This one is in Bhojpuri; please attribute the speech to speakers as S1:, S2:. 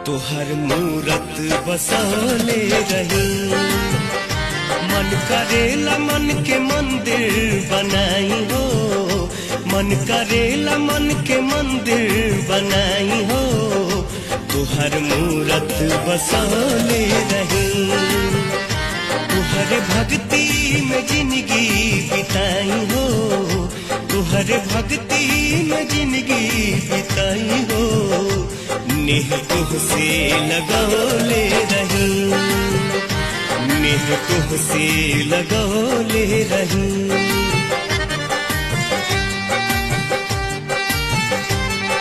S1: तोहर मूरत बसौले रही, मन करेला मन के मंदिर बनाई हो, मन करेला मन के मंदिर बनाई हो। तोहर मूरत बसौले रही, तुहरे भक्ति में जिंदगी बिताई हो, तुहरे भक्ति में जिंदगी बिताई हो। नेह तुहसे लगौले रही, नेह तुहसे लगौले रही।